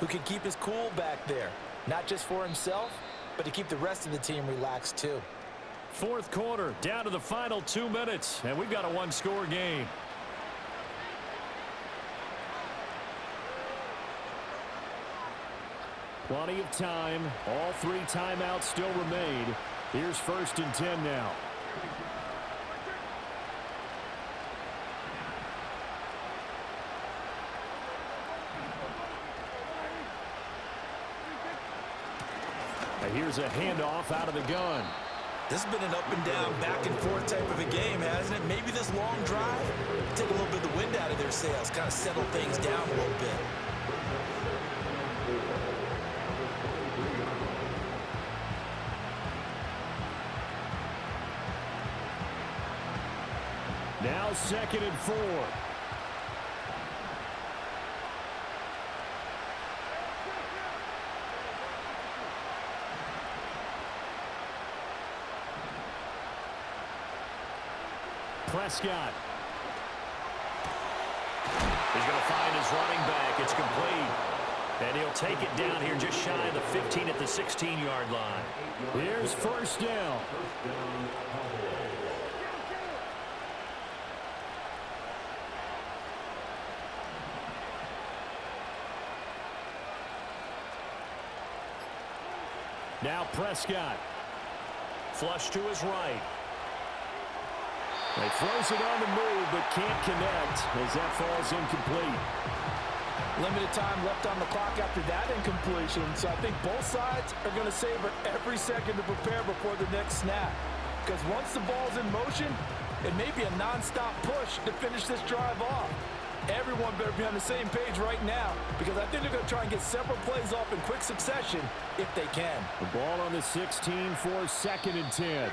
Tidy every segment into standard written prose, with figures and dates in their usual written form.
who can keep his cool back there, not just for himself, but to keep the rest of the team relaxed too. Fourth quarter, down to the final 2 minutes, and we've got a one-score game. Plenty of time. All 3 timeouts still remain. Here's 1st and 10 now. And here's a handoff out of the gun. This has been an up and down, back and forth type of a game, hasn't it? Maybe this long drive, take a little bit of the wind out of their sails, kind of settle things down a little bit. Now 2nd and 4. Prescott. He's going to find his running back. It's complete. And he'll take it down here just shy of the 15 at the 16-yard line. Here's 1st down. Now Prescott. Flush to his right. He throws it on the move, but can't connect as that falls incomplete. Limited time left on the clock after that incompletion, so I think both sides are going to savor every second to prepare before the next snap. Because once the ball's in motion, it may be a nonstop push to finish this drive off. Everyone better be on the same page right now, because I think they're going to try and get several plays off in quick succession if they can. The ball on the 16 for 2nd and 10.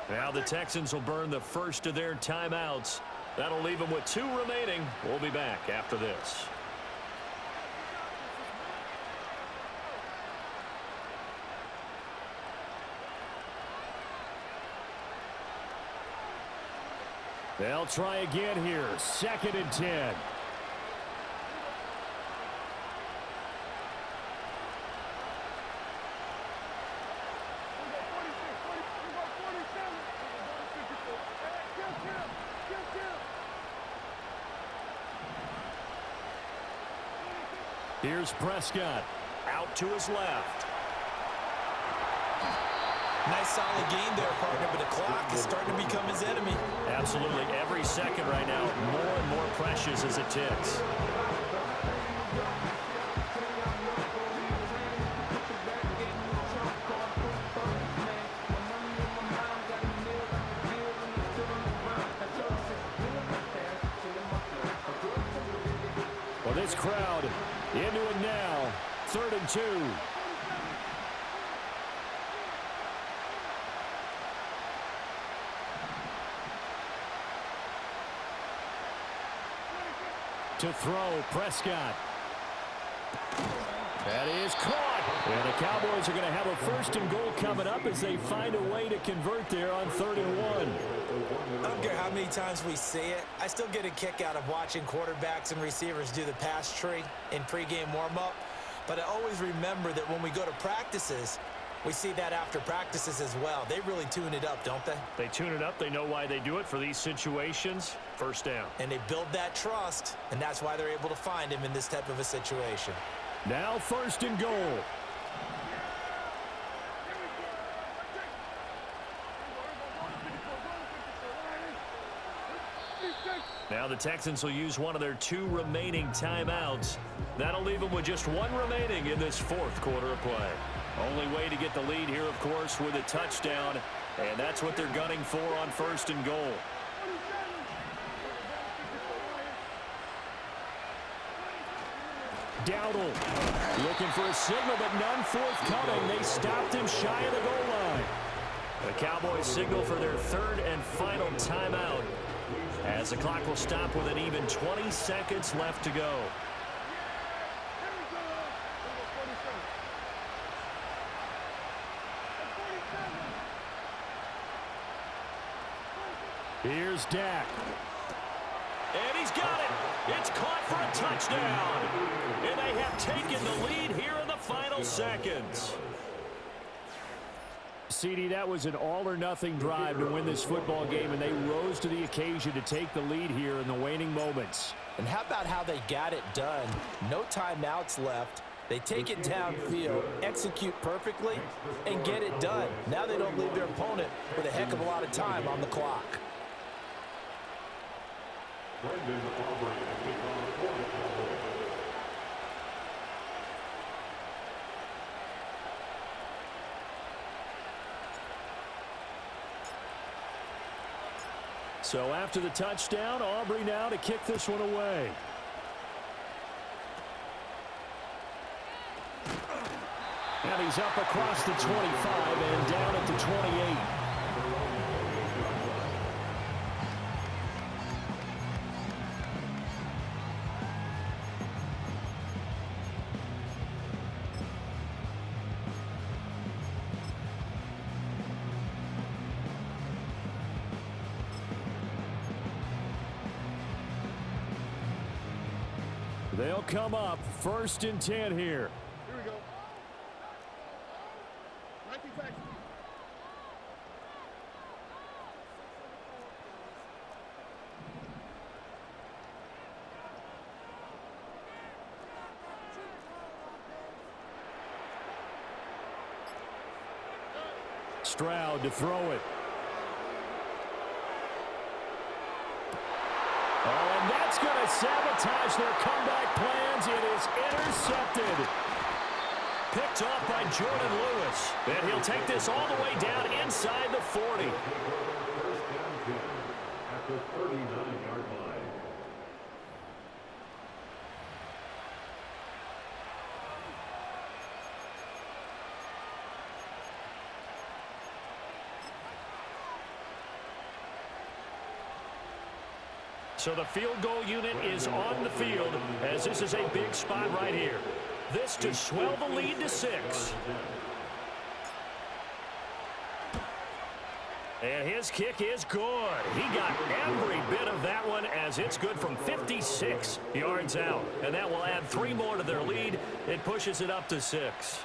Now the Texans will burn the first of their timeouts. That'll leave them with 2 remaining. We'll be back after this. They'll try again here. 2nd and 10. Here's Prescott. Out to his left. Nice solid game there, partner, but the clock is starting to become his enemy. Absolutely. Every second right now, more and more precious as it ticks. Well, this crowd into it now. 3rd and 2. To throw, Prescott. That is caught. And the Cowboys are going to have a 1st and goal coming up as they find a way to convert there on 3rd and 1. I don't care how many times we say it, I still get a kick out of watching quarterbacks and receivers do the pass tree in pregame warm-up. But I always remember that when we go to practices, we see that after practices as well. They really tune it up, don't they? They tune it up. They know why they do it for these situations. 1st down. And they build that trust, and that's why they're able to find him in this type of a situation. Now 1st and goal. Now the Texans will use one of their 2 remaining timeouts. That'll leave them with just 1 remaining in this 4th quarter of play. Only way to get the lead here, of course, with a touchdown, and that's what they're gunning for on 1st and goal. Dowdle looking for a signal, but none forthcoming. They stopped him shy of the goal line. The Cowboys signal for their 3rd and final timeout, as the clock will stop with an even 20 seconds left to go. Here's Dak. And he's got it. It's caught for a touchdown. And they have taken the lead here in the final seconds. CD, that was an all-or-nothing drive to win this football game, and they rose to the occasion to take the lead here in the waning moments. And how about how they got it done? No timeouts left. They take it downfield, execute perfectly, and get it done. Now they don't leave their opponent with a heck of a lot of time on the clock. So after the touchdown, Aubrey now to kick this one away. And he's up across the 25 and down at the 28. They'll come up 1st and 10 here. Here we go. 19 seconds. Stroud to throw it. Oh, and that's going to sabotage their comeback plans. It is intercepted. Picked off by Jordan Lewis. And he'll take this all the way down inside the 40. At the 39-yard line. So the field goal unit is on the field as this is a big spot right here. This to swell the lead to 6. And his kick is good. He got every bit of that one as it's good from 56 yards out. And that will add 3 more to their lead. It pushes it up to 6.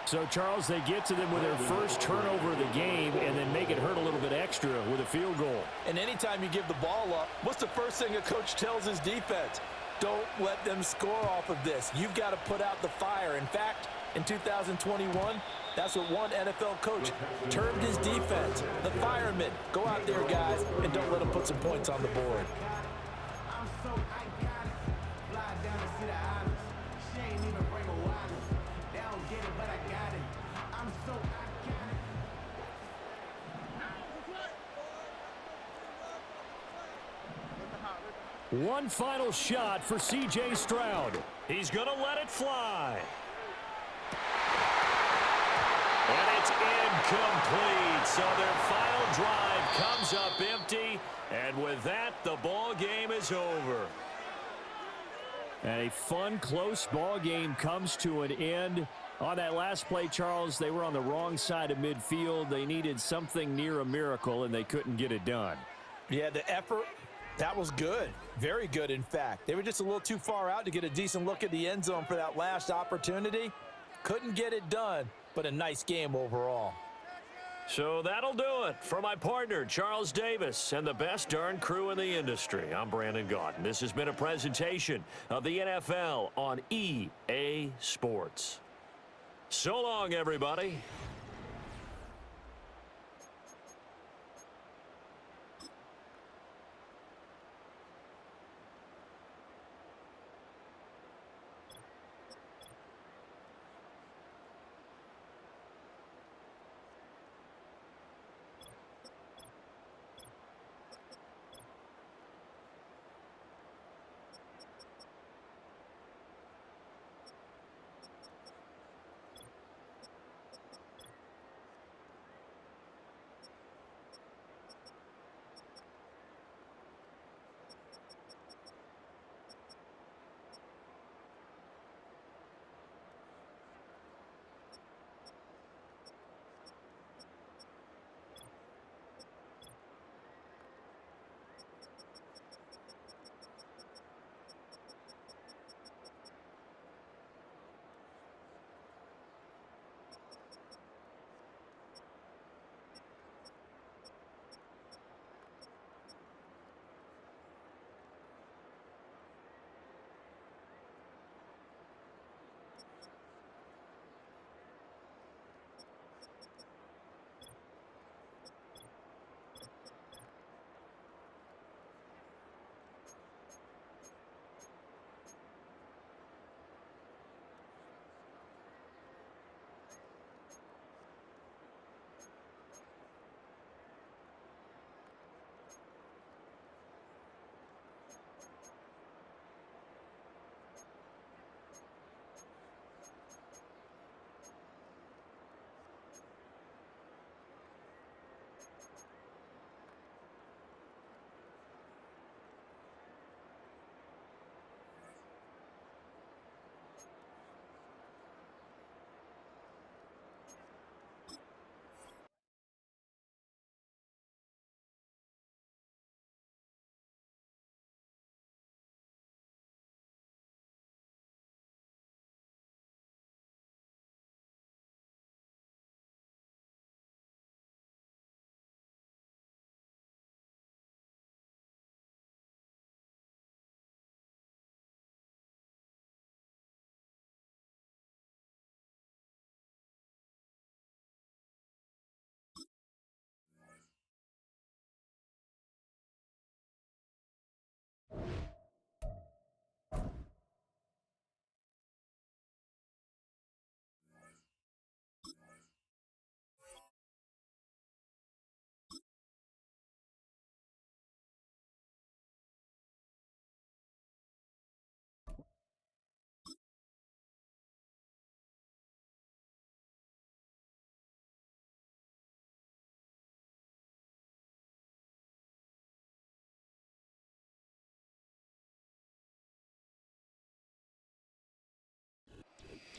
So, Charles, they get to them with their first turnover of the game and then make it hurt a little bit extra with a field goal. And anytime you give the ball up, what's the first thing a coach tells his defense? Don't let them score off of this. You've got to put out the fire. In fact, in 2021, that's what one NFL coach termed his defense, the firemen. Go out there, guys, and don't let them put some points on the board. One final shot for C.J. Stroud. He's going to let it fly. And it's incomplete. So their final drive comes up empty. And with that, the ball game is over. And a fun, close ball game comes to an end. On that last play, Charles, they were on the wrong side of midfield. They needed something near a miracle, and they couldn't get it done. Yeah, the effort, that was good. Very good, in fact. They were just a little too far out to get a decent look at the end zone for that last opportunity. Couldn't get it done, but a nice game overall. So that'll do it. For my partner, Charles Davis, and the best darn crew in the industry, I'm Brandon Gaudin. This has been a presentation of the NFL on EA Sports. So long, everybody.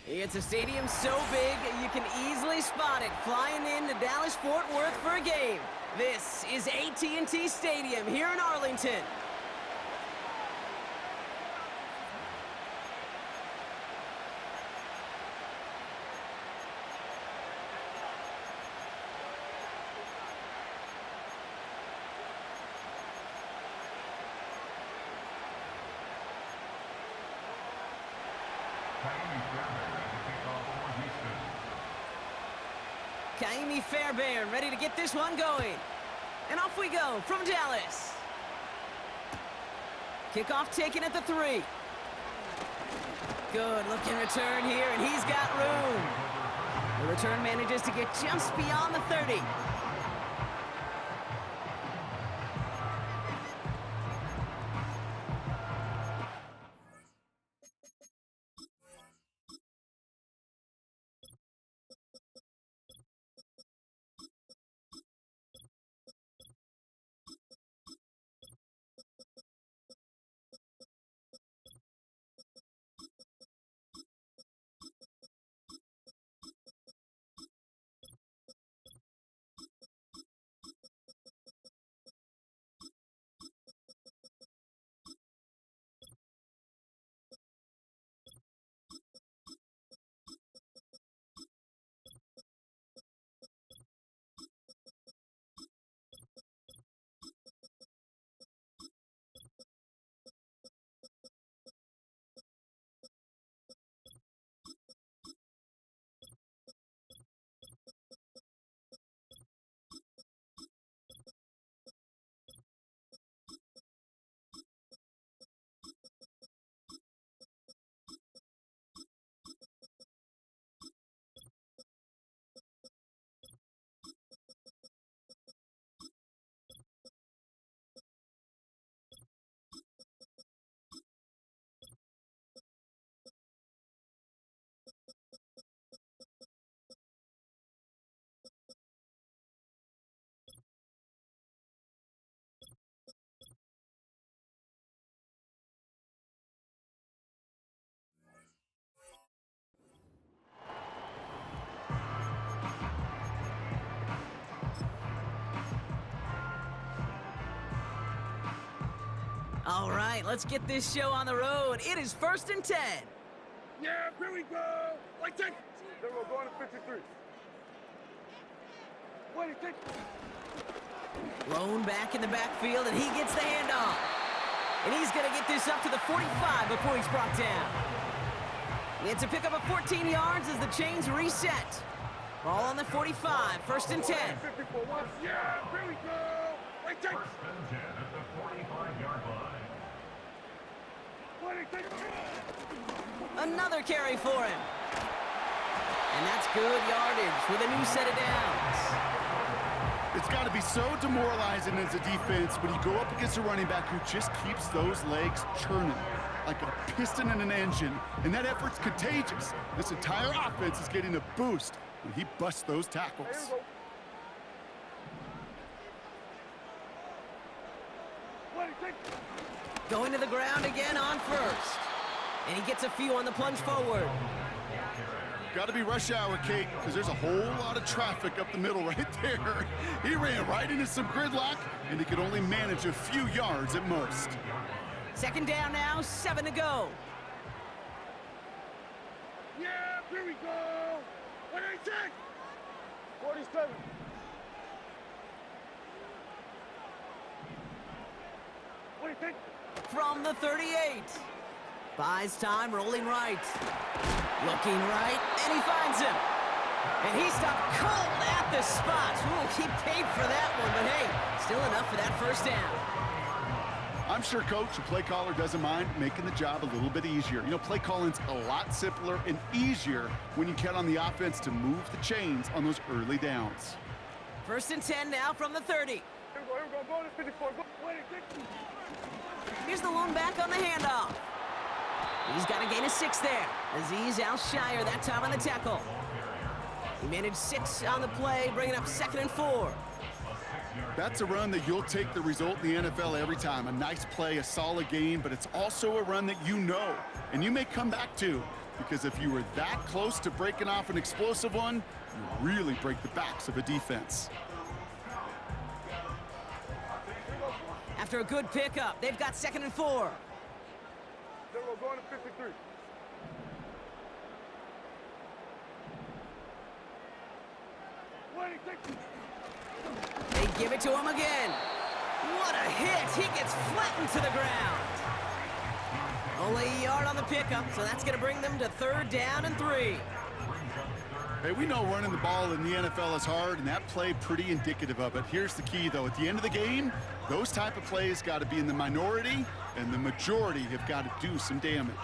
It's a stadium so big you can easily spot it flying into Dallas-Fort Worth for a game. This is AT&T Stadium here in Arlington. Kaimi Fairbairn ready to get this one going. And off we go from Dallas. Kickoff taken at the 3. Good looking return here, and he's got room. The return manages to get just beyond the 30. All right, let's get this show on the road. It is 1st and 10. Yeah, here we go. Like that. Then we're going to 53. What do you think? Lone back in the backfield, and he gets the handoff. And he's going to get this up to the 45 before he's brought down. He had to pick up a 14 yards as the chains reset. Ball on the 45, 1st and 10. Yeah, here we go. Like that. 1st and 10 at the 45-yard line. What do you think? Another carry for him. And that's good yardage with a new set of downs. It's got to be so demoralizing as a defense when you go up against a running back who just keeps those legs churning like a piston in an engine, and that effort's contagious. This entire offense is getting a boost when he busts those tackles. What do you think? Going to the ground again on 1st. And he gets a few on the plunge forward. Got to be rush hour, Kate, because there's a whole lot of traffic up the middle right there. He ran right into some gridlock, and he could only manage a few yards at most. 2nd down now, 7 to go. Yeah, here we go. What do you think? 47. What do you think? From the 38. Buys time, rolling right. Looking right, and he finds him. And he stopped cold at the spot. Ooh, he paid for that one, but hey, still enough for that 1st down. I'm sure Coach, the play caller, doesn't mind making the job a little bit easier. You know, play calling's a lot simpler and easier when you count on the offense to move the chains on those early downs. 1st and 10 now from the 30. Here we go, go to 54. Go. What do you think? Here's the lone back on the handoff. He's got a gain of 6 there. Aziz Al-Shire that time on the tackle. He managed 6 on the play, bringing up 2nd and 4. That's a run that you'll take the result in the NFL every time. A nice play, a solid gain, but it's also a run that you know, and you may come back to. because if you were that close to breaking off an explosive one, you really break the backs of a defense. After a good pickup, they've got 2nd and 4. Going to 53. They give it to him again. What a hit. He gets flattened to the ground. Only a yard on the pickup, so that's going to bring them to 3rd down and 3. Hey, we know running the ball in the NFL is hard, and that play pretty indicative of it. Here's the key, though. At the end of the game, those type of plays got to be in the minority, and the majority have got to do some damage.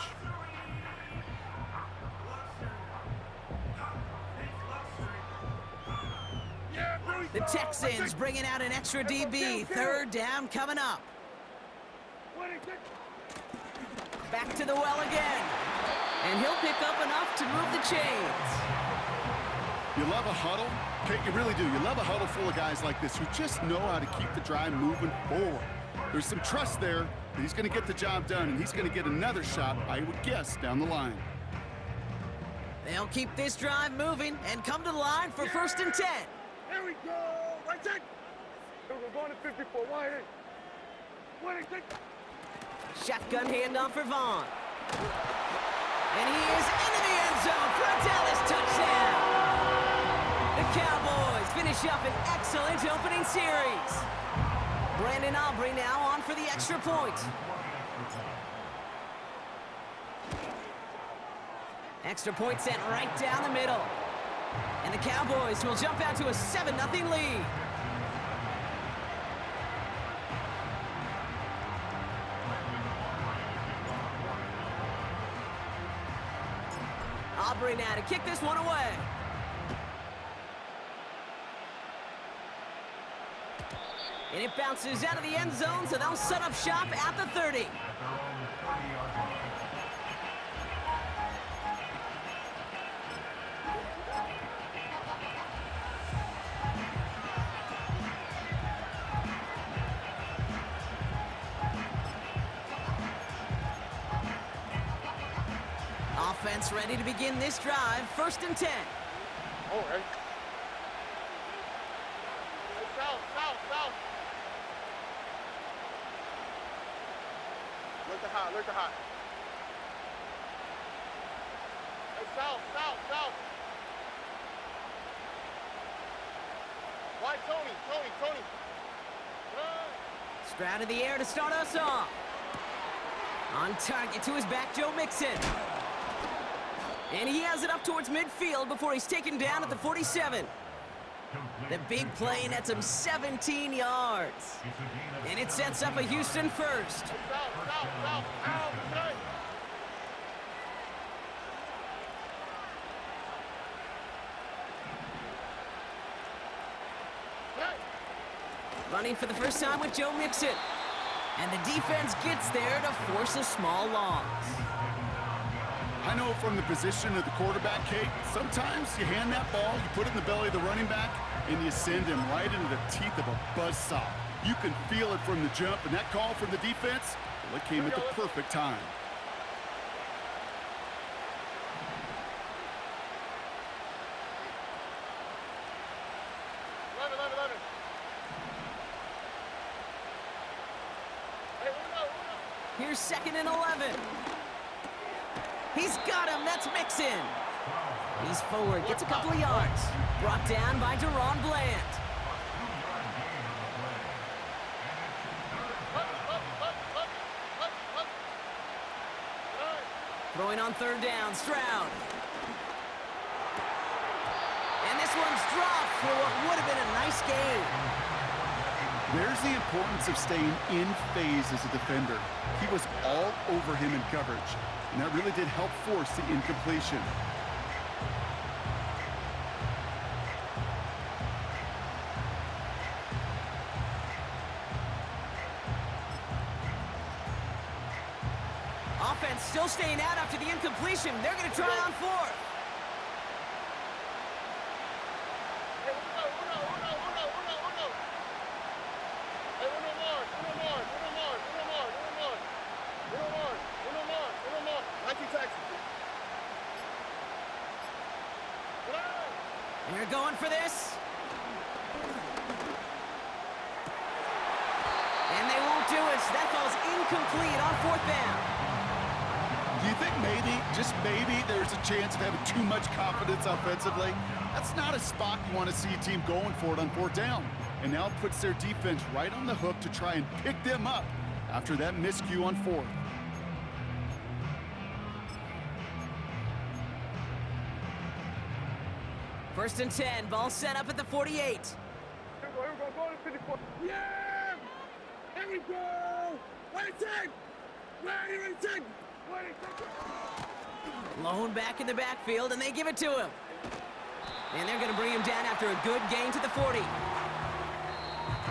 The Texans bringing out an extra DB. 3rd down coming up. Back to the well again. And he'll pick up enough to move the chains. You love a huddle? Okay, you really do. You love a huddle full of guys like this who just know how to keep the drive moving forward. There's some trust there that he's going to get the job done, and he's going to get another shot, I would guess, down the line. They'll keep this drive moving and come to the line for 1st and 10. Here we go. Right check. We're going to 54. Wide in. Wide in. Shotgun handoff for Vaughn. And he is into the end zone for a Dallas touchdown. The Cowboys finish up an excellent opening series. Brandon Aubrey now on for the extra point. Extra point sent right down the middle. And the Cowboys will jump out to a 7-0 lead. Aubrey now to kick this one away. And it bounces out of the end zone, so they'll set up shop at the 30. Offense ready to begin this drive. 1st and 10. All right. Hey, south. Look the hot. Hey, south. Why, Tony. Stroud in the air to start us off. On target to his back, Joe Mixon. And he has it up towards midfield before he's taken down at the 47. The big play nets him 17 yards. And it sets up a Houston first. South. Running for the first time with Joe Mixon. And the defense gets there to force a small loss. I know from the position of the quarterback, Kate, sometimes you hand that ball, you put it in the belly of the running back, and you send him right into the teeth of a buzzsaw. You can feel it from the jump, and that call from the defense, well, it came at the perfect time. Here's 2nd and 11. He's got him. That's Mixon. He's forward. Gets a couple of yards. Brought down by Deron Bland. Throwing on 3rd down. Stroud. And this one's dropped for what would have been a nice game. There's the importance of staying in phase as a defender. He was all over him in coverage, and that really did help force the incompletion. Offense still staying out after the incompletion. They're going to try on 4th. They're going for this. And they won't do it. That falls incomplete on 4th down. Do you think maybe, just maybe, there's a chance of having too much confidence offensively? That's not a spot you want to see a team going for it on 4th down. And now it puts their defense right on the hook to try and pick them up after that miscue on 4th. First and 10, ball set up at the 48. Here we go, ball to 54. Yeah! Here we go! Ready, take! Ready, take! Ready, take! Lone back in the backfield, and they give it to him. And they're going to bring him down after a good gain to the 40.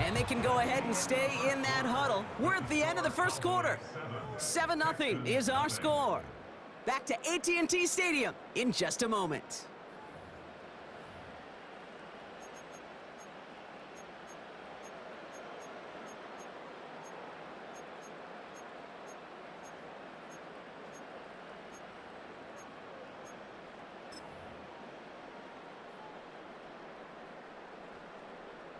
And they can go ahead and stay in that huddle. We're at the end of the first quarter. 7-0 is our score. Back to AT&T Stadium in just a moment.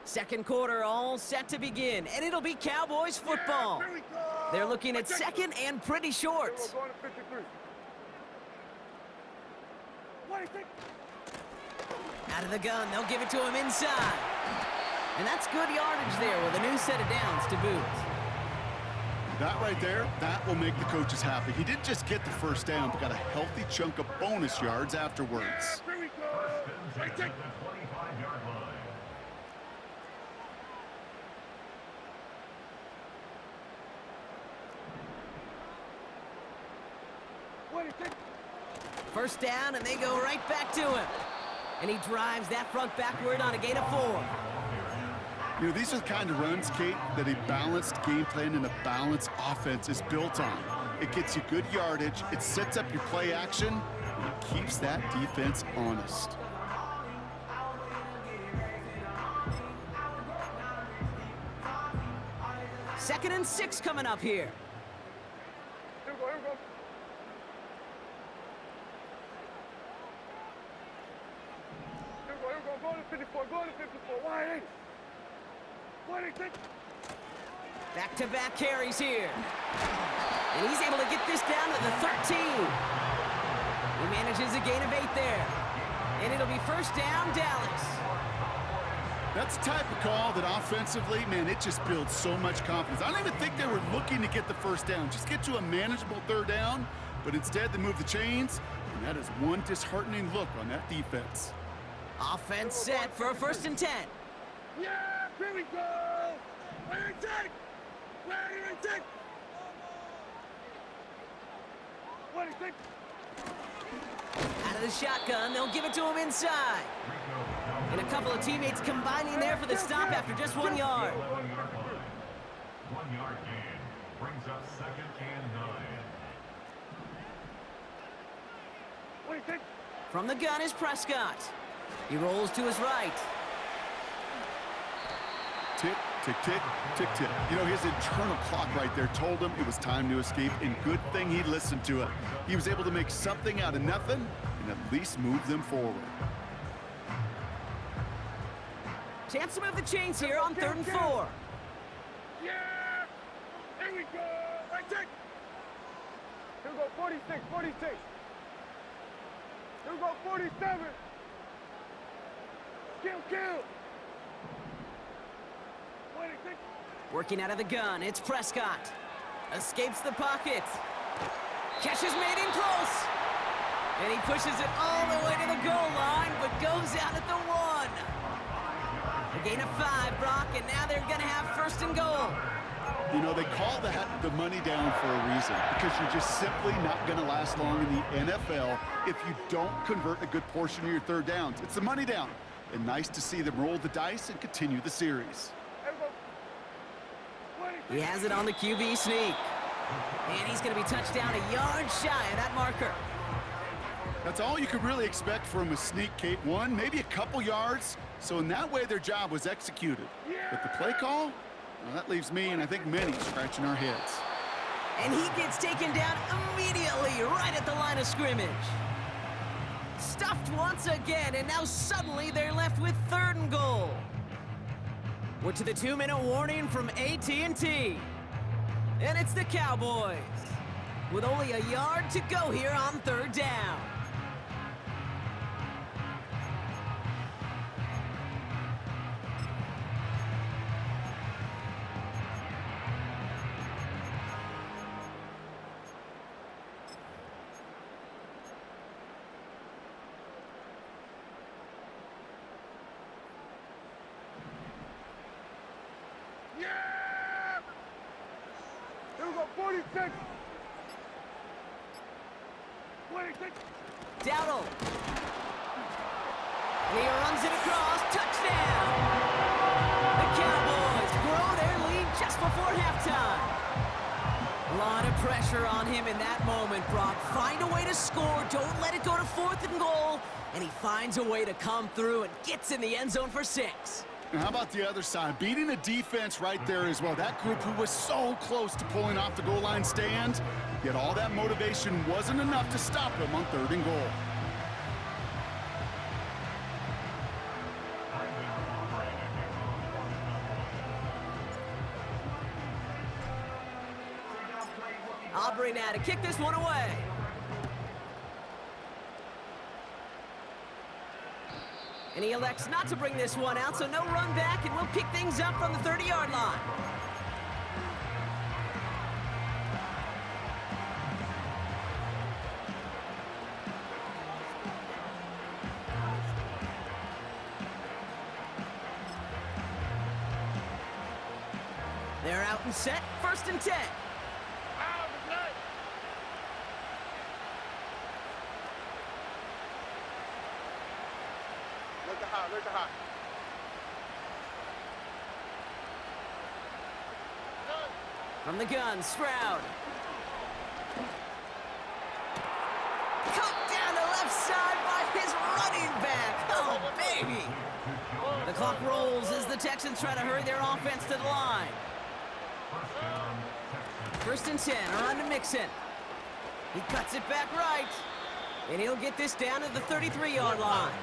Second quarter all set to begin, and it'll be Cowboys football. Here we go! They're looking at second and pretty short. We're going to 53. Ready, take! Out of the gun, they'll give it to him inside. And that's good yardage there with a new set of downs to boot. That right there, that will make the coaches happy. He didn't just get the first down, but got a healthy chunk of bonus yards afterwards. Here we go! Ready, take! Ready, take! First down, and they go right back to him. And he drives that front backward on a gain of 4. You know, these are the kind of runs, Kate, that a balanced game plan and a balanced offense is built on. It gets you good yardage, it sets up your play action, and it keeps that defense honest. Second and 6 coming up here. Here we go, here we go. Here we go, here we go. Go to 54, go to 54. Wide 8. Wide 8, take! Back-to-back carries here. And he's able to get this down to the 13. He manages a gain of 8 there. And it'll be first down, Dallas. That's the type of call that offensively, man, it just builds so much confidence. I don't even think they were looking to get the first down. Just get to a manageable 3rd down, but instead they move the chains, and that is one disheartening look on that defense. Offense set for a first and 10. Yeah, here we go! Ready, take! Ready, take! Ready, take! Out of the shotgun, they'll give it to him inside. And a couple of teammates combining there for the stop after just 1 yard. 1 yard gain brings up 2nd and 9. Ready, take! From the gun is Prescott. He rolls to his right. Tick, tick, tick, tick, tick. You know, his internal clock right there told him it was time to escape, and good thing he listened to it. He was able to make something out of nothing and at least move them forward. Chance to move the chains here on 3rd and 4. Yeah! Here we go! Right, take! Here we go, 46, 46. Here we go, 47. Kill, kill! Ready, take! Working out of the gun, it's Prescott. Escapes the pocket. Catch is made in close. And he pushes it all the way to the goal line, but goes out at the 1. A gain of 5, Brock, and now they're going to have first and goal. You know, they call that the money down for a reason, because you're just simply not going to last long in the NFL if you don't convert a good portion of your 3rd downs. It's the money down. And nice to see them roll the dice and continue the series. He has it on the QB sneak. And he's going to be touched down a yard shy of that marker. That's all you could really expect from a sneak, Kate. 1, maybe a couple yards. So in that way, their job was executed. But the play call, well, that leaves me and I think many scratching our heads. And he gets taken down immediately right at the line of scrimmage. stuffed once again, and now suddenly they're left with 3rd and goal. We're to the 2-minute warning from AT&T. And it's the Cowboys, with only a yard to go here on 3rd down. Yeah! Here we go, 46. 26. Dowdle. And he runs it across. Touchdown! The Cowboys grow their lead just before halftime. A lot of pressure on him in that moment, Brock. Find a way to score. Don't let it go to 4th and goal. And he finds a way to come through and gets in the end zone for 6. And how about the other side? Beating the defense right there as well. That group who was so close to pulling off the goal line stand, yet all that motivation wasn't enough to stop him on 3rd and goal. Aubrey now to kick this one away. And he elects not to bring this one out, so no run back, and we'll pick things up from the 30-yard line. They're out and set, 1st and 10. Look at high. From the gun, Stroud. Cut down the left side by his running back. Oh, baby. The clock rolls as the Texans try to hurry their offense to the line. 1st and 10, on to Mixon. He cuts it back right. And he'll get this down to the 33-yard line.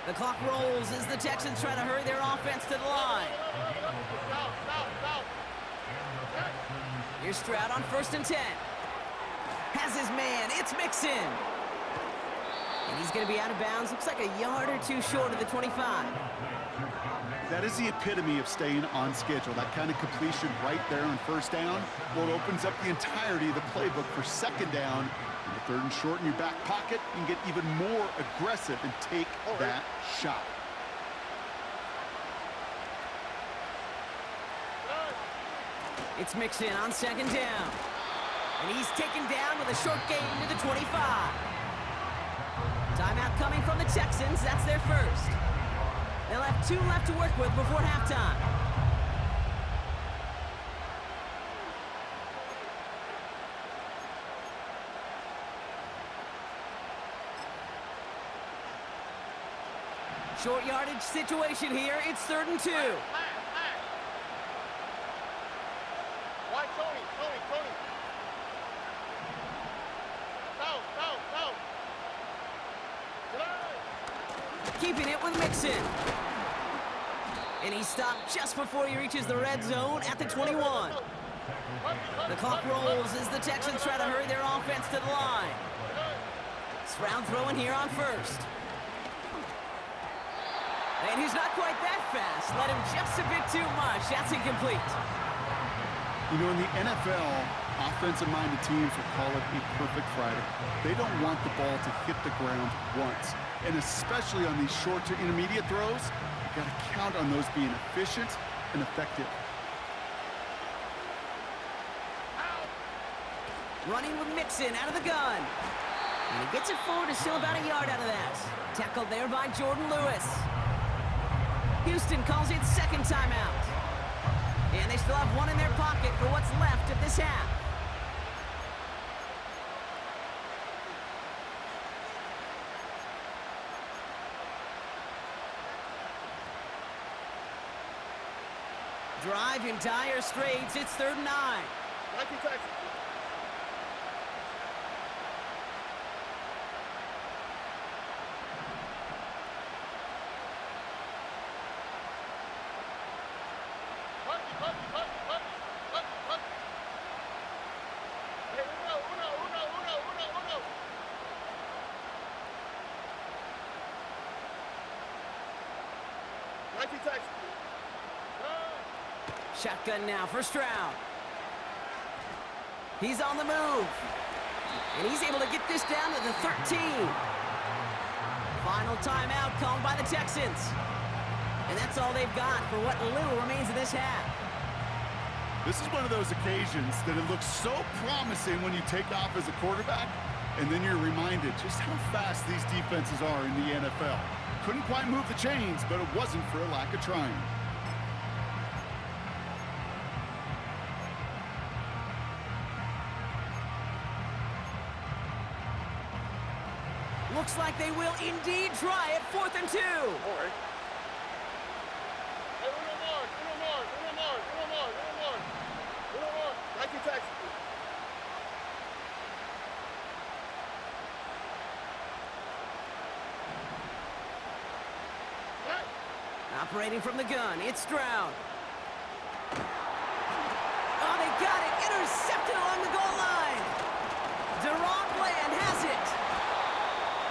The clock rolls as the Texans try to hurry their offense to the line. Here's Stroud on 1st and 10. Has his man, it's Mixon. And he's going to be out of bounds. Looks like a yard or two short of the 25. That is the epitome of staying on schedule. That kind of completion right there on 1st down. Well, it opens up the entirety of the playbook for 2nd down. The 3rd and short in your back pocket, you can get even more aggressive and take that shot. It's Mixon on 2nd down. And he's taken down with a short gain to the 25. Timeout coming from the Texans. That's their 1st. They'll have 2 left to work with before halftime. Short yardage situation here. It's 3rd and 2. Why, Tony? Keeping it with Mixon. And he stopped just before he reaches the red zone at the 21. The clock rolls as the Texans try to hurry their offense to the line. Stroud throwing here on 1st. And he's not quite that fast. Let him just a bit too much. That's incomplete. You know, in the NFL, offensive-minded teams will call it a perfect Friday. They don't want the ball to hit the ground once. And especially on these short to intermediate throws, you've got to count on those being efficient and effective. Running with Mixon out of the gun. And he gets it forward, is still about a yard out of that. Tackled there by Jordan Lewis. Houston calls it 2nd timeout. And they still have 1 in their pocket for what's left of this half. Drive in dire straits. It's 3rd and 9. Shotgun now for Stroud. He's on the move. And he's able to get this down to the 13. Final timeout called by the Texans. And that's all they've got for what little remains of this half. This is one of those occasions that it looks so promising when you take off as a quarterback, and then you're reminded just how fast these defenses are in the NFL. Couldn't quite move the chains, but it wasn't for a lack of trying. Looks like they will indeed try it. 4th and 2. All right. Hey, Uno more. Taxi. Operating from the gun, it's Stroud. Oh, they got it. Intercepted along the goal line. Deron Bland has it.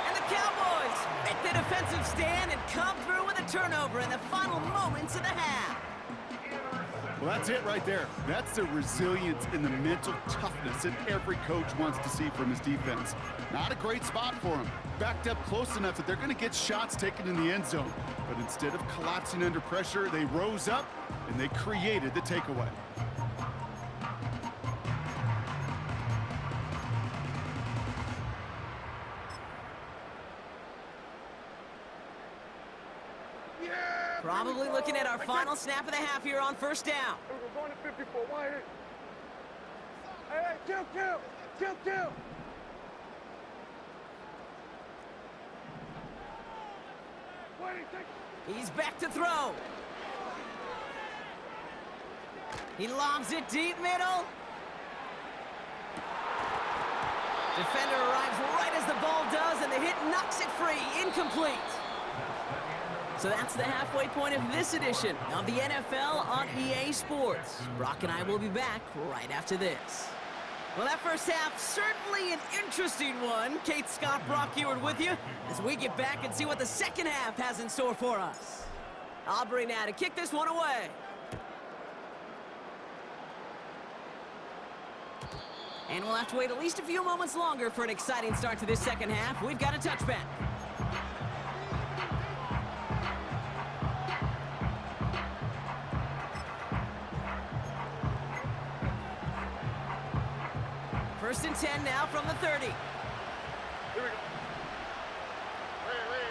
And the Cowboys make the defensive stand and come through with a turnover in the final moments of the half. Well, that's it right there. That's the resilience and the mental toughness that every coach wants to see from his defense. Not a great spot for him. Backed up close enough that they're going to get shots taken in the end zone. But instead of collapsing under pressure, they rose up and they created the takeaway. Probably looking at our final snap of the half here on first down. We're going to 54. Why here? Hey, kill. He's back to throw. He lobs it deep middle. Defender arrives right as the ball does, and the hit knocks it free. Incomplete. So that's the halfway point of this edition of the NFL on EA Sports. Brock and I will be back right after this. Well, that first half, certainly an interesting one. Kate, Scott, Brock Ewart with you as we get back and see what the second half has in store for us. Aubrey now to kick this one away. And we'll have to wait at least a few moments longer for an exciting start to this second half. We've got a touchback. First and 10 now from the 30. Here we go. Wait.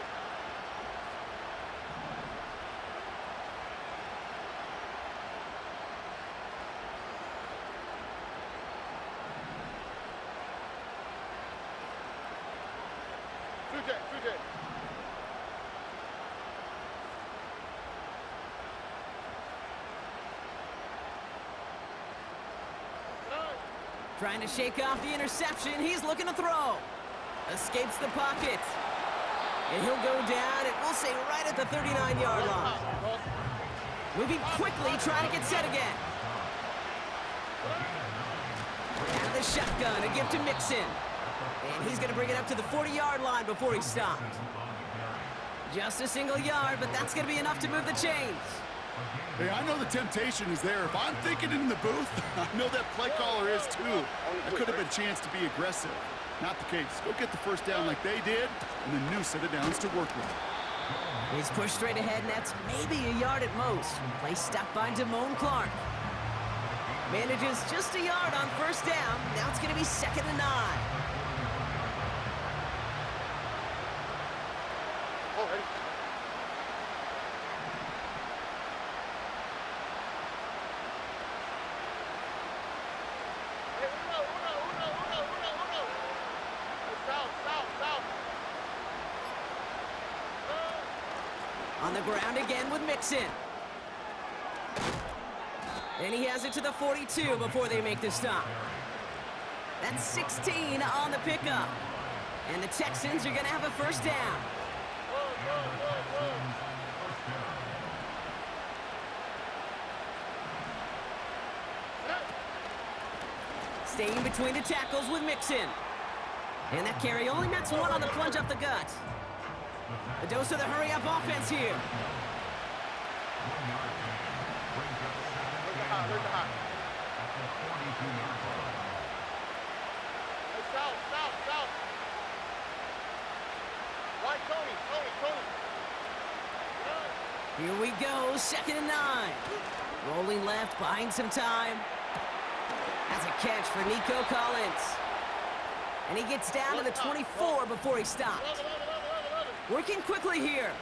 Two J. Trying to shake off the interception. He's looking to throw. Escapes the pocket. And he'll go down, and we'll say right at the 39-yard line. Moving quickly, trying to get set again. Out of the shotgun, a gift to Mixon. And he's going to bring it up to the 40-yard line before he stopped. Just a single yard, but that's going to be enough to move the chains. Hey, I know the temptation is there. If I'm thinking in the booth, I know that play caller is too. That could have been a chance to be aggressive. Not the case. Go get the first down like they did, and a new set of downs to work with. He's pushed straight ahead, and that's maybe a yard at most. Play stopped by Damone Clark. Manages just a yard on first down. Now it's going to be 2nd and 9. On the ground again with Mixon. And he has it to the 42 before they make the stop. That's 16 on the pickup. And the Texans are going to have a first down. Staying between the tackles with Mixon. And that carry only nets one on the plunge up the gut. A dose of the hurry-up offense here. Where's the hot? At the 42-yard line. Hey, south. Why Tony? Here we go, 2nd and 9. Rolling left, buying some time. That's a catch for Nico Collins. And he gets down to the 24 before he stops. Working quickly here.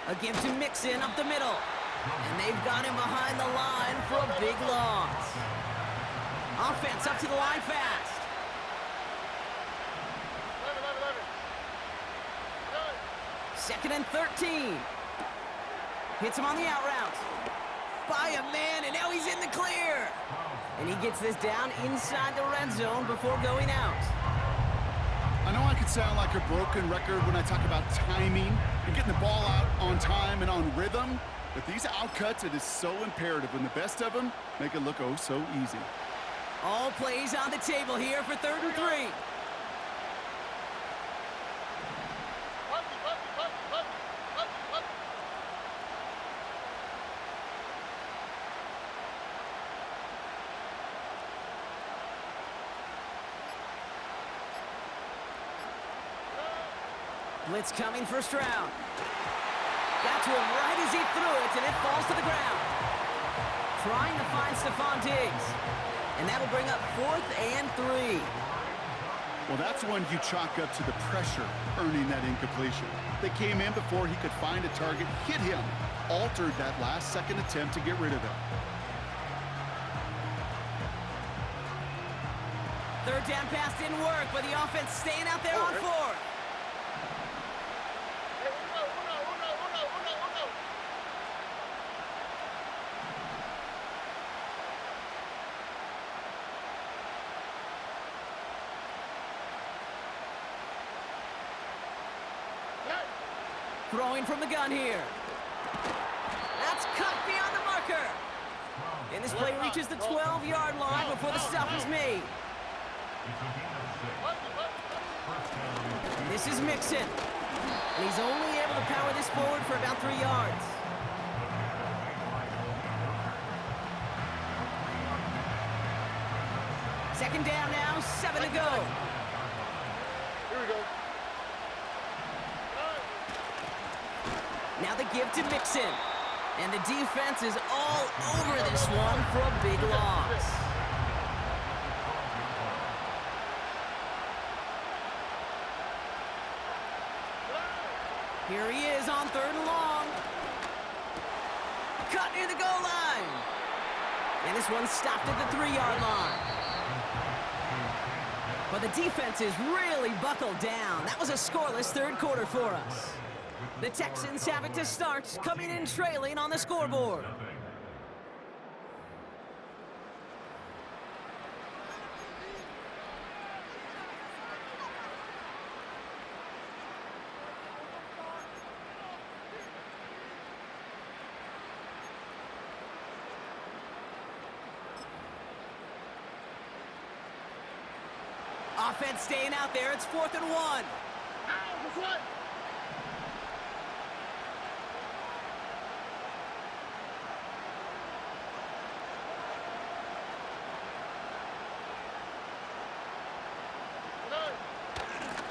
A give to Mixon up the middle. And they've got him behind the line for a big loss. Offense up to the line fast. 2nd and 13. Hits him on the out route. By a man, and now he's in the clear. And he gets this down inside the red zone before going out. I know I could sound like a broken record when I talk about timing and getting the ball out on time and on rhythm, but these outcuts, it is so imperative, and the best of them make it look oh so easy. All plays on the table here for 3rd and 3. Blitz coming for Stroud. Got to him right as he threw it, and it falls to the ground. Trying to find Stephon Diggs. And that'll bring up 4th and 3. Well, that's one you chalk up to the pressure earning that incompletion. They came in before he could find a target, hit him, altered that last-second attempt to get rid of it. 3rd down pass didn't work, but the offense staying out there on 4th. Throwing from the gun here. That's cut beyond the marker. And this play reaches the 12-yard line before the stop is made. This is Mixon. And he's only able to power this forward for about 3 yards. Second down now, 7 to go. Here we go. Now the give to Mixon. And the defense is all over this one for a big loss. Here he is on 3rd and long. Cut near the goal line. And this one stopped at the 3-yard line. But the defense is really buckled down. That was a scoreless 3rd quarter for us. The Texans have it to start, coming in trailing on the scoreboard. Offense staying out there. It's 4th and 1.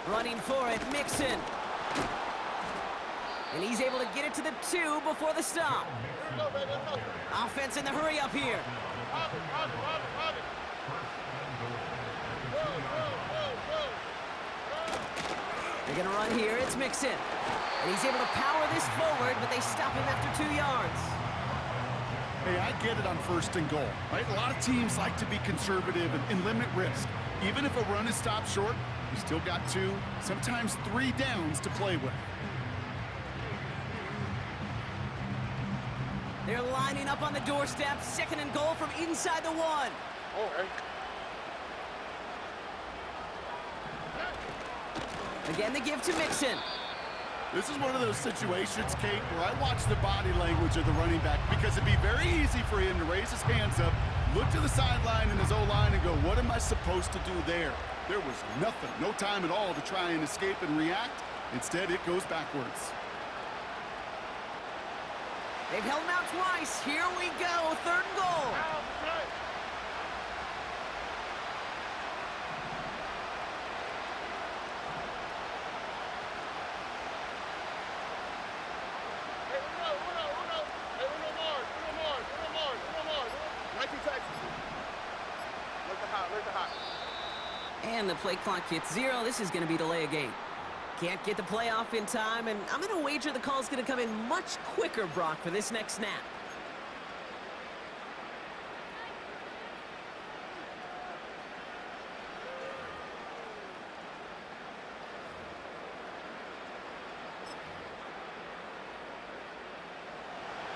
Running for it, Mixon. And he's able to get it to the 2 before the stop. Offense in the hurry up here. They're going to run here. It's Mixon. And he's able to power this forward, but they stop him after 2 yards. Hey, I get it on 1st and goal, right? A lot of teams like to be conservative and limit risk. Even if a run is stopped short, you still got 2, sometimes 3 downs to play with. They're lining up on the doorstep. 2nd and goal from inside the 1. Okay. Again, the give to Mixon. This is one of those situations, Kate, where I watch the body language of the running back because it'd be very easy for him to raise his hands up, look to the sideline in his O-line and go, what am I supposed to do there? There was nothing, no time at all to try and escape and react. Instead, it goes backwards. They've held him out twice. Here we go, 3rd and goal. And the play clock hits 0. This is going to be delay a game. Can't get the play off in time, and I'm going to wager the call's going to come in much quicker, Brock, for this next snap.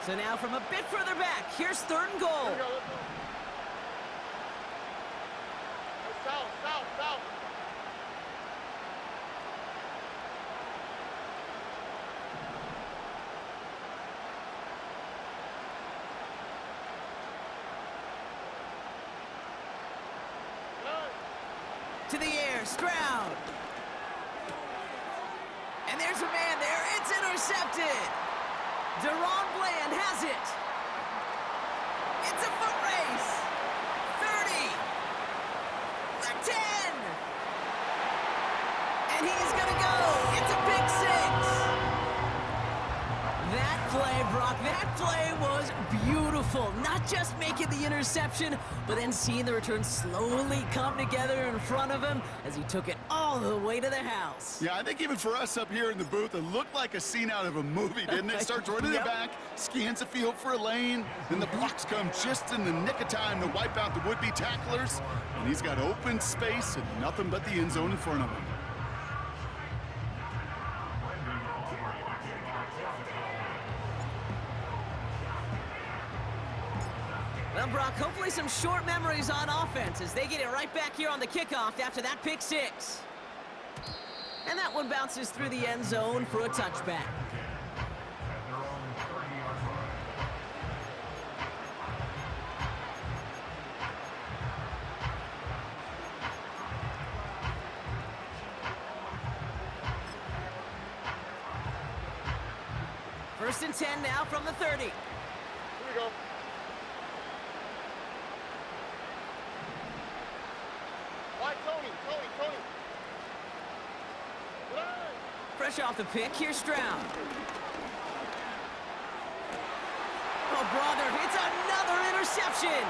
So now from a bit further back, here's 3rd and goal. South. To the air, Stroud. And there's a man there. It's intercepted. Deron Bland has it. It's a foot race. 30. The 10. And he's going to go. It's a big 6. That play, Brock, that play was beautiful. Not just making the interception, but then seeing the return slowly come together in front of him as he took it all the way to the house. Yeah, I think even for us up here in the booth, it looked like a scene out of a movie, didn't it? Starts running it back, scans the field for a lane, then the blocks come just in the nick of time to wipe out the would-be tacklers, and he's got open space and nothing but the end zone in front of him. Well, Brock, hopefully some short memories on offense as they get it right back here on the kickoff after that pick 6. And that one bounces through the end zone for a touchback. First and 10 now from the 30. Here we go. Why, Tony? Fresh off the pick, here's Stroud. Oh, brother, it's another interception.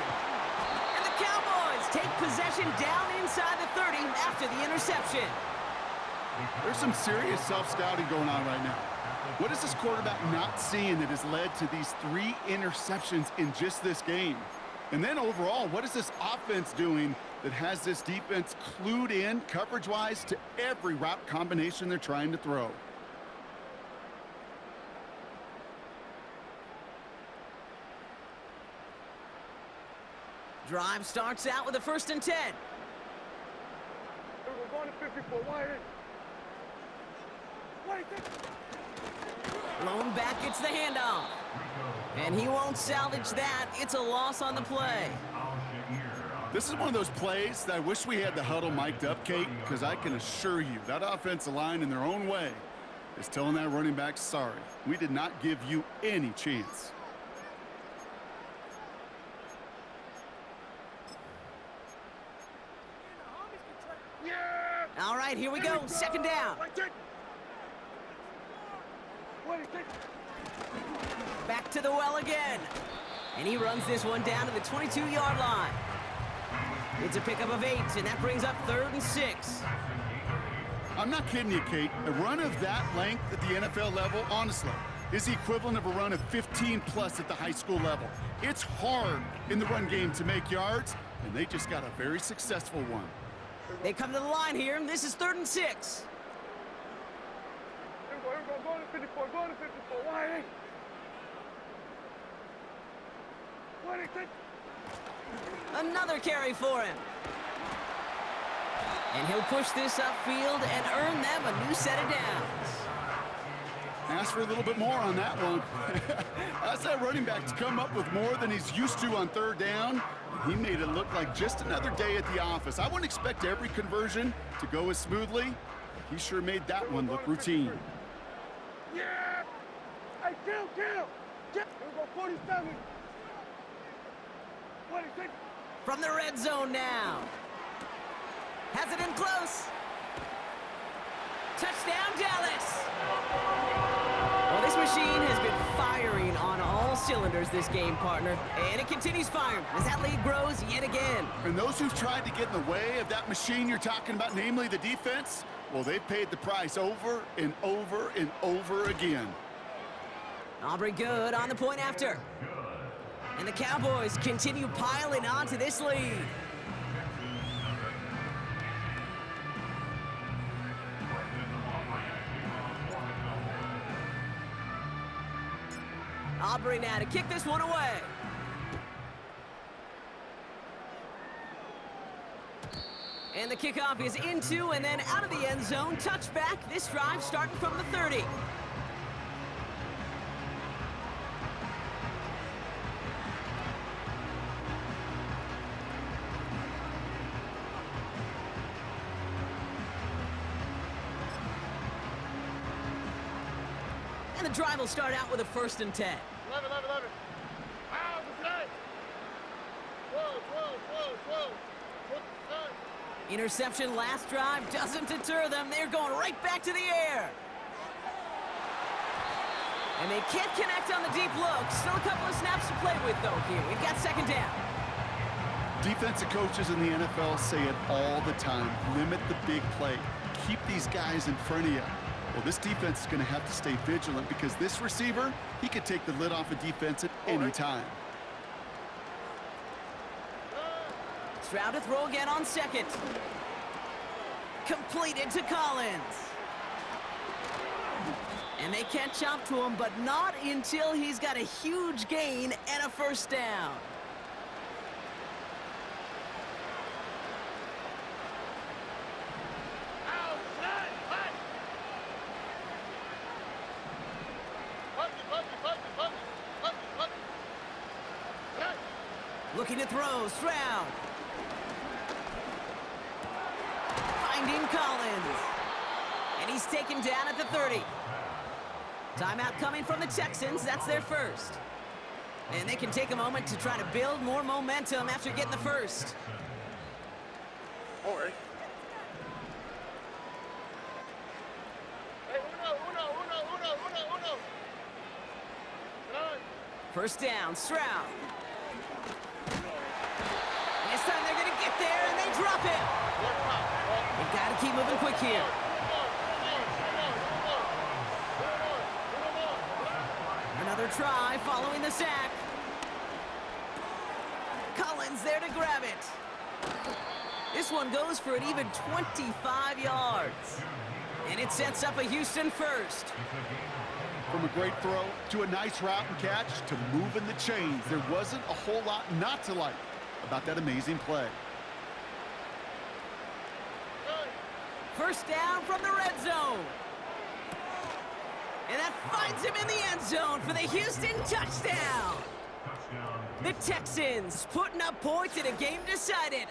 And the Cowboys take possession down inside the 30 after the interception. There's some serious self-scouting going on right now. What is this quarterback not seeing that has led to these 3 interceptions in just this game? And then overall, what is this offense doing that has this defense clued in coverage-wise to every route combination they're trying to throw? Drive starts out with a 1st and 10. We're going to 54. Why? Lone back gets the handoff. And he won't salvage that. It's a loss on the play. This is one of those plays that I wish we had the huddle mic'd up, Kate, because I can assure you that offensive line in their own way is telling that running back, sorry, we did not give you any chance. All right, here we go. 2nd down. Back to the well again. And he runs this one down to the 22-yard line. It's a pickup of 8, and that brings up 3rd and 6. I'm not kidding you, Kate. A run of that length at the NFL level, honestly, is the equivalent of a run of 15-plus at the high school level. It's hard in the run game to make yards, and they just got a very successful one. They come to the line here, and this is 3rd and 6. Here we go. Go to 54. Go to 54. Why? Another carry for him. And he'll push this upfield and earn them a new set of downs. Ask for a little bit more on that one. Ask that running back to come up with more than he's used to on third down. He made it look like just another day at the office. I wouldn't expect every conversion to go as smoothly. He sure made that one look routine. Yeah! Hey, kill! Here we go, 47. 26. From the red zone now. Has it in close. Touchdown, Dallas! Well, this machine has been firing on all cylinders this game, partner. And it continues firing as that lead grows yet again. And those who've tried to get in the way of that machine you're talking about, namely the defense, well, they've paid the price over and over and over again. Aubrey good on the point after. And the Cowboys continue piling onto this lead. Aubrey now to kick this one away. And the kickoff is into and then out of the end zone. Touchback. This drive starting from the 30. And the drive will start out with a 1st and 10. 11. Out the side. 12. Interception last drive doesn't deter them. They're going right back to the air. And they can't connect on the deep look. Still a couple of snaps to play with, though, here. We've got 2nd down. Defensive coaches in the NFL say it all the time. Limit the big play. Keep these guys in front of you. Well, this defense is going to have to stay vigilant because this receiver, he could take the lid off a defense at any time. Stroud to throw again on 2nd. Completed to Collins. And they can't chop to him, but not until he's got a huge gain and a 1st down. Looking to throw, Stroud. Finding Collins. And he's taken down at the 30. Timeout coming from the Texans. That's their 1st. And they can take a moment to try to build more momentum after getting the 1st. All right. Hey, uno. 1st down, Stroud. And this time they're going to get there, and they drop it. They've got to keep moving quick here. Another try following the sack. Collins there to grab it. This one goes for an even 25 yards. And it sets up a Houston 1st. From a great throw to a nice route and catch to moving the chains, there wasn't a whole lot not to like about that amazing play. 1st down from the red zone. And that finds him in the end zone for the Houston touchdown. The Texans putting up points in a game decided.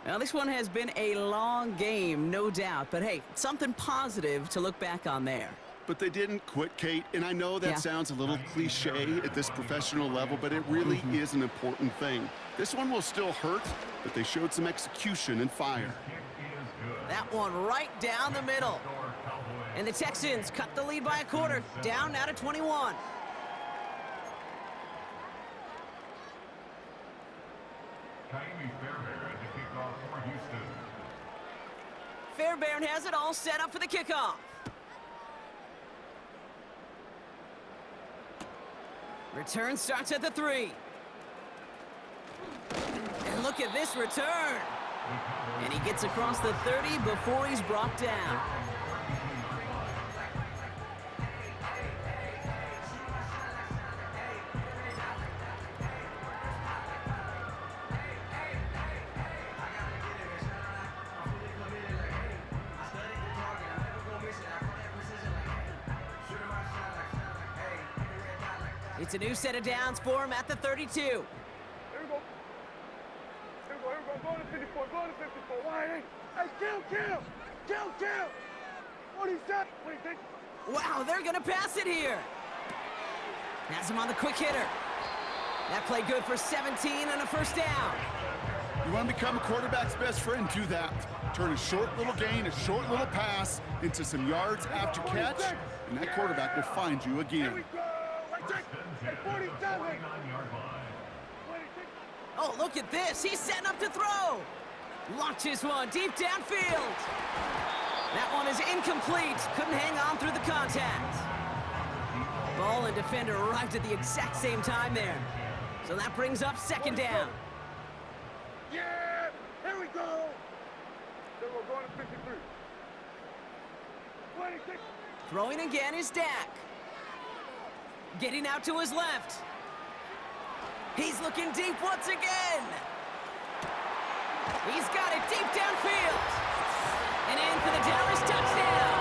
Now, this one has been a long game, no doubt. But, hey, something positive to look back on there. But they didn't quit, Kate. And I know that sounds a little cliche at this professional level, but it really is an important thing. This one will still hurt, but they showed some execution and fire. That one right down the middle. And the Texans cut the lead by a quarter, down now to 21. Fairbairn has it all set up for the kickoff. Return starts at the 3. And look at this return. And he gets across the 30 before he's brought down. It's a new set of downs for him at the 32. Here we go. Here we go. Here we go. Go to 54. Go to 54. Why? Hey, kill. 47. Wait, take. Wow, they're going to pass it here. Has him on the quick hitter. That play good for 17 and a first down. You want to become a quarterback's best friend, do that. Turn a short little gain, a short little pass into some yards after catch, and that quarterback will find you Here again. we go. Wait, take. Hey, 47. Oh, look at this. He's setting up to throw. Launches one deep downfield. That one is incomplete. Couldn't hang on through the contact. Ball and defender arrived at the exact same time there. So that brings up second down. Yeah. Here we go. Then we're going to 53. 26. Throwing again is Dak. Getting out to his left. He's looking deep once again. He's got it deep downfield. And in for the Dallas touchdown.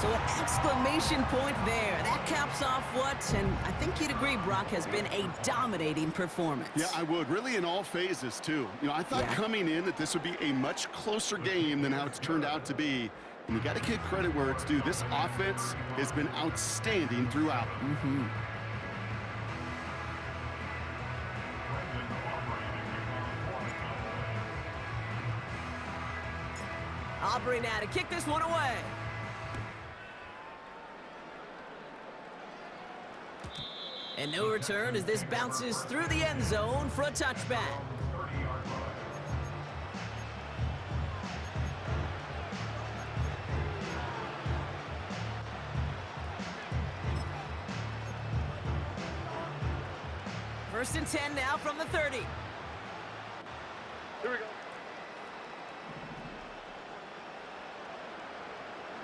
So an exclamation point there. That caps off what, and I think you'd agree, Brock, has been a dominating performance. Yeah, I would. Really in all phases, too. You know, I thought coming in that this would be a much closer game than how it's turned out to be. And you got to give credit where it's due. This offense has been outstanding throughout. Aubrey now to kick this one away. And no return as this bounces through the end zone for a touchback. First and 10 now from the 30. Here we go.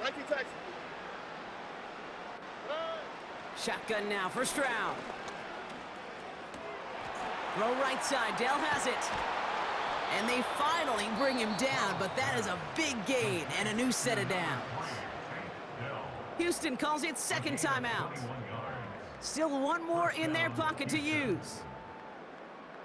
19 Texas. Shotgun now for Stroud. Throw right side, Dell has it. And they finally bring him down, but that is a big gain and a new set of downs. Houston calls it second timeout. Still one more in their pocket to use.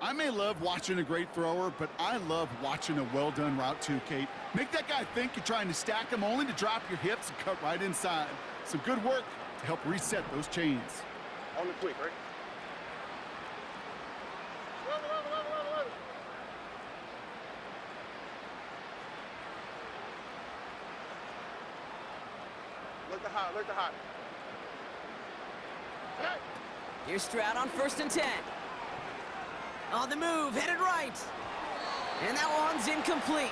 I may love watching a great thrower, but I love watching a well-done route too, Kate. Make that guy think you're trying to stack him only to drop your hips and cut right inside. Some good work to help reset those chains. On the quick, right? 11. Look the hot. Hey! Here's Stroud on first and 10. On the move, headed right. And that one's incomplete.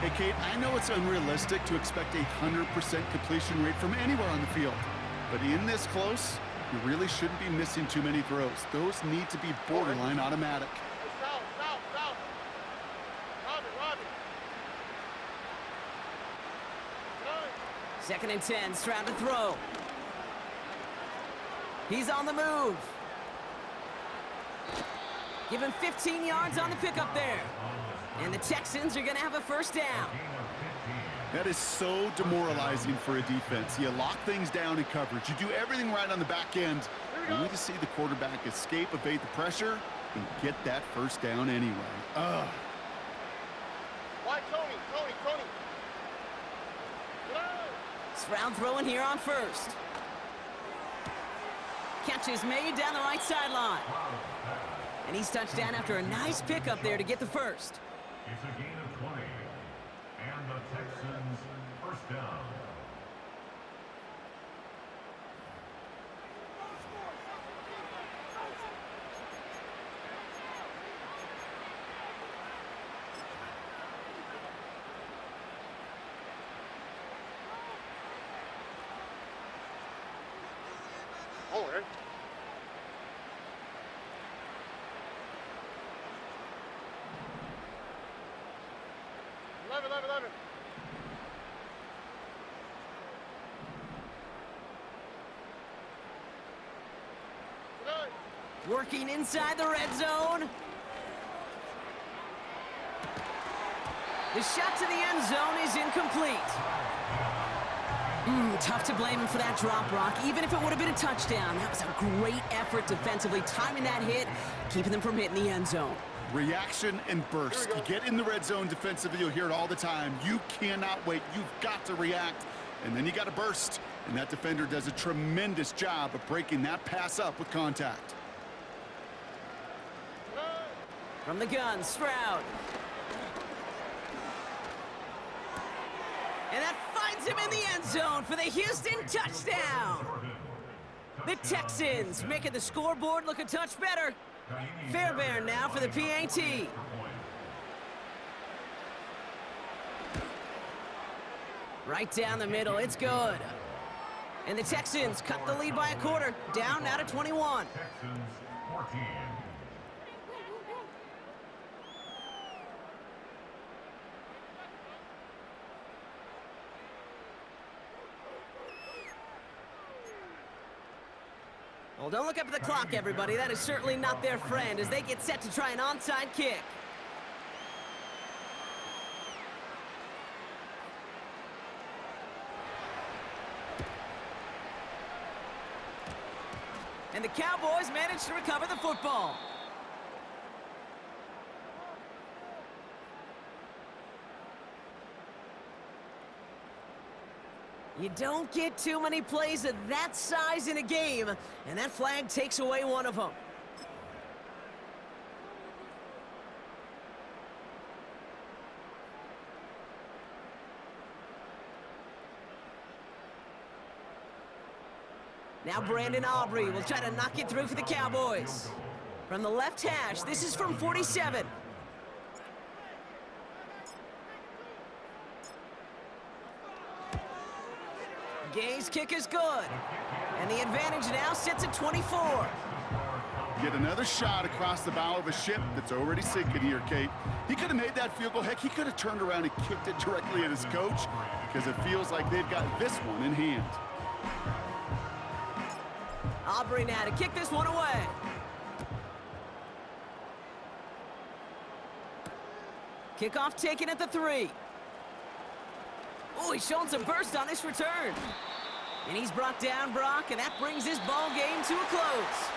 Hey, Kate, I know it's unrealistic to expect a 100% completion rate from anywhere on the field. But in this close, you really shouldn't be missing too many throws. Those need to be borderline automatic. South. Robbie. Second and 10, Stroud to throw. He's on the move. Give him 15 yards on the pickup there. And the Texans are going to have a first down. That is so demoralizing for a defense. You lock things down in coverage. You do everything right on the back end. You need to see the quarterback escape, evade the pressure, and get that first down anyway. Why Tony? Stroud throwing here on first. Catch is made down the right sideline. And he's touched down after a nice pickup there to get the first. It's a gain of 20. And the Texans first down. Oh, right. Eleven. Working inside the red zone. The shot to the end zone is incomplete. Tough to blame him for that drop, Brock, even if it would have been a touchdown. That was a great effort defensively, timing that hit, keeping them from hitting the end zone. Reaction and burst. You get in the red zone defensively, you'll hear it all the time. You cannot wait. You've got to react, and then you got to burst. And that defender does a tremendous job of breaking that pass up with contact. From the gun, Stroud. And that finds him in the end zone for the Houston touchdown. The Texans making the scoreboard look a touch better. Fairbairn now for the PAT. Right down the middle, it's good. And the Texans cut the lead by a quarter, down now to 21. Texans 14. Well, don't look up at the clock, everybody. That is certainly not their friend as they get set to try an onside kick. And the Cowboys managed to recover the football. You don't get too many plays of that size in a game, and that flag takes away one of them. Now Brandon Aubrey will try to knock it through for the Cowboys. From the left hash, this is from 47. Gay's kick is good. And the advantage now sits at 24. Yet another shot across the bow of a ship that's already sinking here, Kate. He could have made that field goal. Heck, he could have turned around and kicked it directly at his coach because it feels like they've got this one in hand. Aubrey now to kick this one away. Kickoff taken at the 3. Oh, he's showing some burst on this return. And he's brought down, Brock, and that brings this ball game to a close.